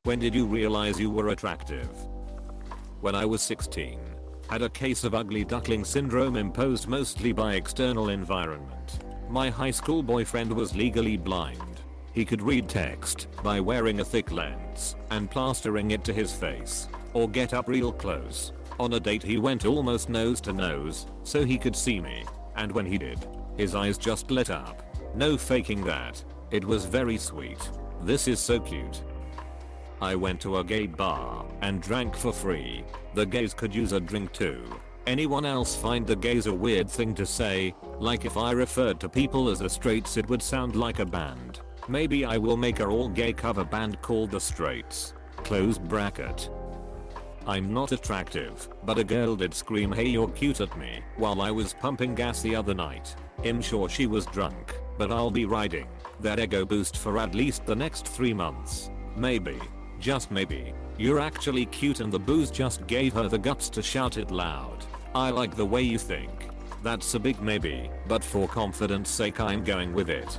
When did you realize you were attractive? When I was 16. Had a case of ugly duckling syndrome imposed mostly by external environment. My high school boyfriend was legally blind. He could read text by wearing a thick lens and plastering it to his face, or get up real close. On a date he went almost nose to nose so he could see me, and when he did, his eyes just lit up. No faking that. It was very sweet. This is so cute. I went to a gay bar and drank for free. The gays could use a drink too. Anyone else find the gays a weird thing to say? Like if I referred to people as the straights it would sound like a band. Maybe I will make a all gay cover band called the Straights. Close bracket. I'm not attractive, but a girl did scream hey you're cute at me while I was pumping gas the other night. I'm sure she was drunk, but I'll be riding that ego boost for at least the next 3 months. Maybe, just maybe, you're actually cute and the booze just gave her the guts to shout it loud. I like the way you think. That's a big maybe, but for confidence sake I'm going with it.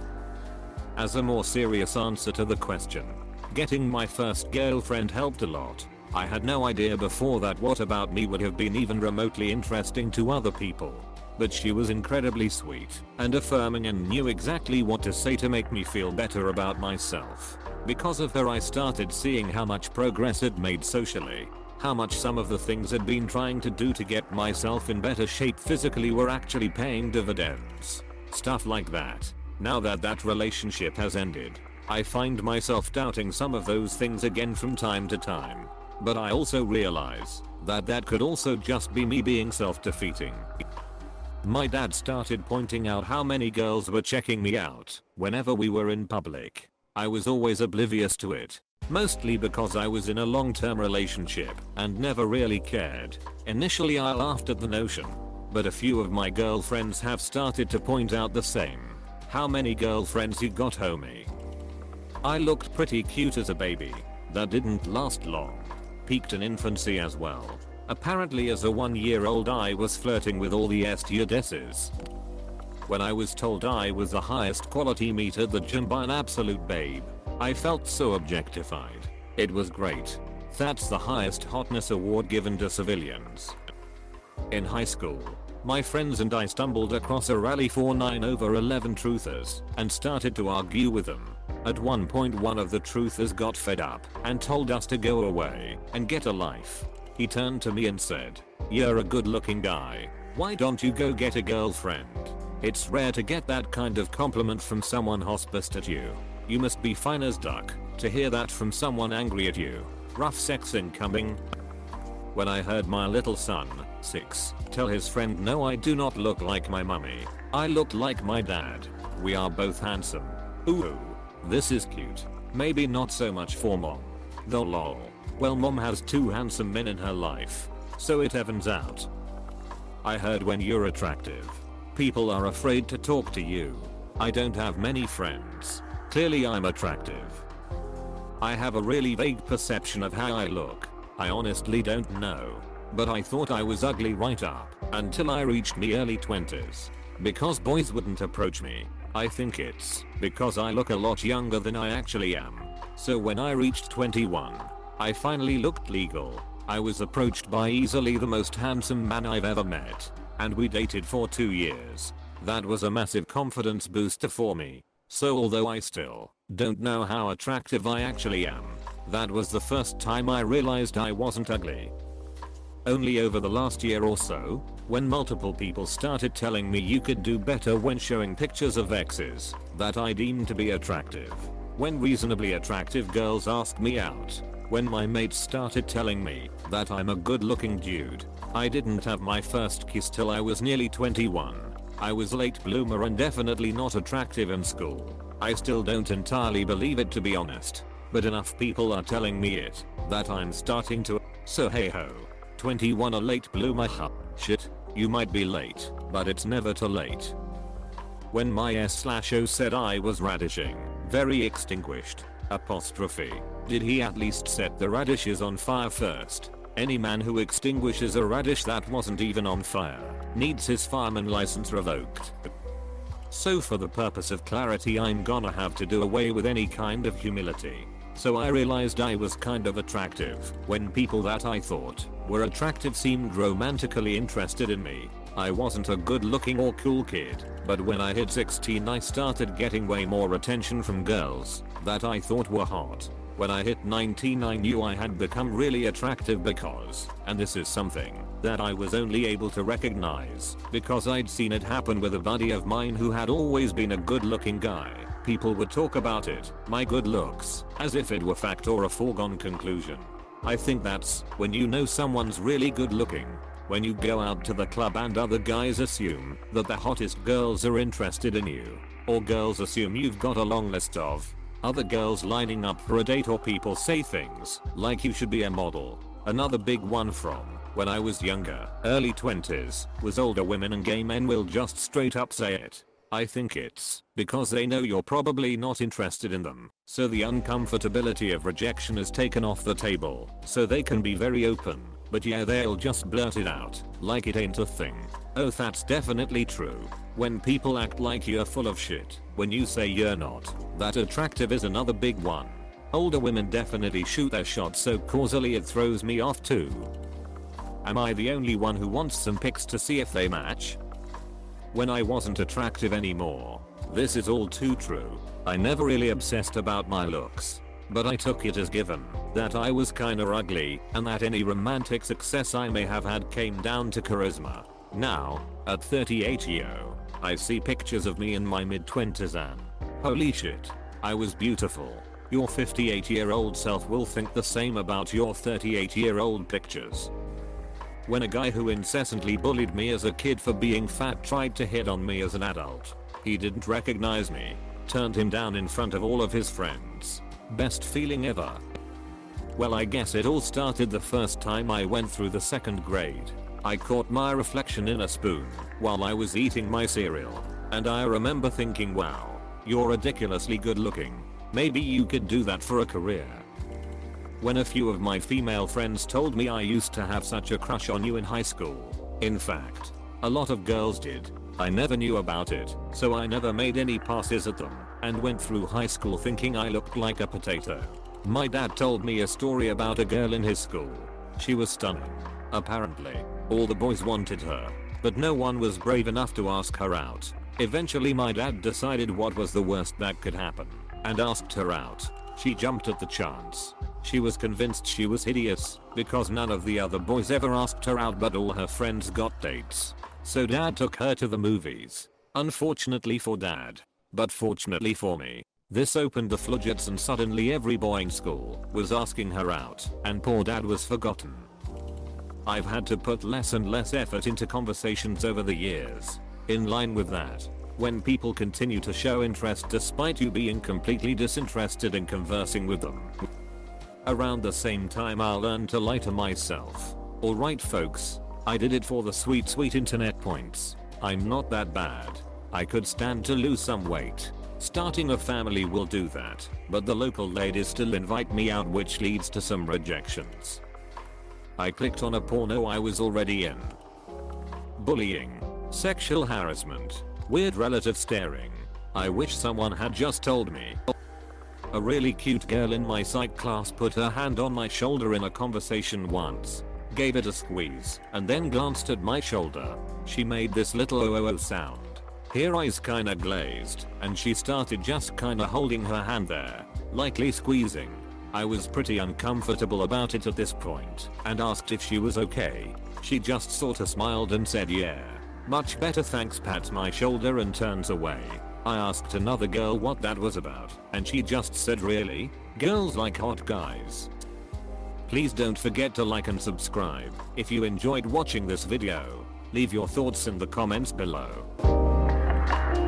As a more serious answer to the question, getting my first girlfriend helped a lot. I had no idea before that what about me would have been even remotely interesting to other people. But she was incredibly sweet and affirming and knew exactly what to say to make me feel better about myself. Because of her I started seeing how much progress I'd made socially. How much some of the things I'd been trying to do to get myself in better shape physically were actually paying dividends. Stuff like that. Now that that relationship has ended, I find myself doubting some of those things again from time to time. But I also realize that that could also just be me being self-defeating. My dad started pointing out how many girls were checking me out whenever we were in public. I was always oblivious to it, mostly because I was in a long-term relationship and never really cared. Initially I laughed at the notion, but a few of my girlfriends have started to point out the same. How many girlfriends you got, homie? I looked pretty cute as a baby. That didn't last long. Peaked in infancy as well. Apparently as a 1-year-old I was flirting with all the stewardesses. When I was told I was the highest quality meat at the gym by an absolute babe, I felt so objectified. It was great. That's the highest hotness award given to civilians. In high school, my friends and I stumbled across a rally for 9 over 11 truthers and started to argue with them. At one point one of the truthers got fed up and told us to go away and get a life. He turned to me and said, "You're a good looking guy. Why don't you go get a girlfriend?" It's rare to get that kind of compliment from someone hospiced at you. You must be fine as duck to hear that from someone angry at you. Rough sex incoming. When I heard my little son, 6, tell his friend no I do not look like my mummy. I look like my dad. We are both handsome. Ooh. This is cute. Maybe not so much for mom. Though lol. Well mom has 2 handsome men in her life. So it evens out. I heard when you're attractive, people are afraid to talk to you. I don't have many friends. Clearly I'm attractive. I have a really vague perception of how I look. I honestly don't know. But I thought I was ugly right up until I reached my early 20s. Because boys wouldn't approach me. I think it's because I look a lot younger than I actually am. So when I reached 21, I finally looked legal. I was approached by easily the most handsome man I've ever met. And we dated for 2 years. That was a massive confidence booster for me. So although I still don't know how attractive I actually am, that was the first time I realized I wasn't ugly. Only over the last year or so, when multiple people started telling me you could do better when showing pictures of exes that I deemed to be attractive. When reasonably attractive girls asked me out. When my mates started telling me that I'm a good looking dude. I didn't have my first kiss till I was nearly 21. I was a late bloomer and definitely not attractive in school. I still don't entirely believe it to be honest. But enough people are telling me it that I'm starting to. So hey ho. 21 a late bloomer, huh? Shit, you might be late, but it's never too late. When my S/O said I was radishing, very extinguished, apostrophe, did he at least set the radishes on fire first? Any man who extinguishes a radish that wasn't even on fire needs his fireman license revoked. So for the purpose of clarity I'm gonna have to do away with any kind of humility. so I realized I was kind of attractive when people that I thought were attractive seemed romantically interested in me. I wasn't a good looking or cool kid, but when I hit 16 I started getting way more attention from girls that I thought were hot. When I hit 19 I knew I had become really attractive because, and this is something that I was only able to recognize because I'd seen it happen with a buddy of mine who had always been a good looking guy. People would talk about it, my good looks, as if it were fact or a foregone conclusion. I think that's when you know someone's really good looking. When you go out to the club and other guys assume that the hottest girls are interested in you, or girls assume you've got a long list of other girls lining up for a date, or people say things like you should be a model. Another big one from when I was younger, early 20s, was older women and gay men will just straight up say it. I think it's because they know you're probably not interested in them, so the uncomfortability of rejection is taken off the table, so they can be very open. But yeah, they'll just blurt it out like it ain't a thing. Oh, that's definitely true. When people act like you're full of shit when you say you're not that attractive is another big one. Older women definitely shoot their shot so causally it throws me off too. Am I the only one who wants some pics to see if they match? When I wasn't attractive anymore, this is all too true. I never really obsessed about my looks, but I took it as given that I was kinda ugly and that any romantic success I may have had came down to charisma. Now, at 38 I see pictures of me in my mid-20s and holy shit, I was beautiful. Your 58-year-old self will think the same about your 38-year-old pictures. When a guy who incessantly bullied me as a kid for being fat tried to hit on me as an adult, he didn't recognize me, turned him down in front of all of his friends. Best feeling ever. Well, I guess it all started the first time I went through the 2nd grade. I caught my reflection in a spoon while I was eating my cereal, and I remember thinking, wow, you're ridiculously good looking. Maybe you could do that for a career. When a few of my female friends told me I used to have such a crush on you in high school. In fact, a lot of girls did. I never knew about it, so I never made any passes at them, and went through high school thinking I looked like a potato. My dad told me a story about a girl in his school. She was stunning. Apparently, all the boys wanted her, but no one was brave enough to ask her out. Eventually my dad decided what was the worst that could happen, and asked her out. She jumped at the chance. She was convinced she was hideous, because none of the other boys ever asked her out but all her friends got dates. So dad took her to the movies. Unfortunately for dad, but fortunately for me, this opened the floodgates and suddenly every boy in school was asking her out, and poor dad was forgotten. I've had to put less and less effort into conversations over the years. In line with that, when people continue to show interest despite you being completely disinterested in conversing with them. Around the same time I'll learn to lie to myself. Alright folks, I did it for the sweet internet points. I'm not that bad. I could stand to lose some weight. Starting a family will do that, but the local ladies still invite me out, which leads to some rejections. I clicked on a porno I was already in. Bullying. Sexual harassment. Weird relative staring. I wish someone had just told me. A really cute girl in my psych class put her hand on my shoulder in a conversation once, gave it a squeeze, and then glanced at my shoulder. She made this little oh sound. Her eyes kinda glazed, and she started just kinda holding her hand there, lightly squeezing. I was pretty uncomfortable about it at this point, and asked if she was okay. She just sorta smiled and said yeah. Much better thanks, pats my shoulder and turns away. I asked another girl what that was about, and she just said really? Girls like hot guys. Please don't forget to like and subscribe if you enjoyed watching this video. Leave your thoughts in the comments below.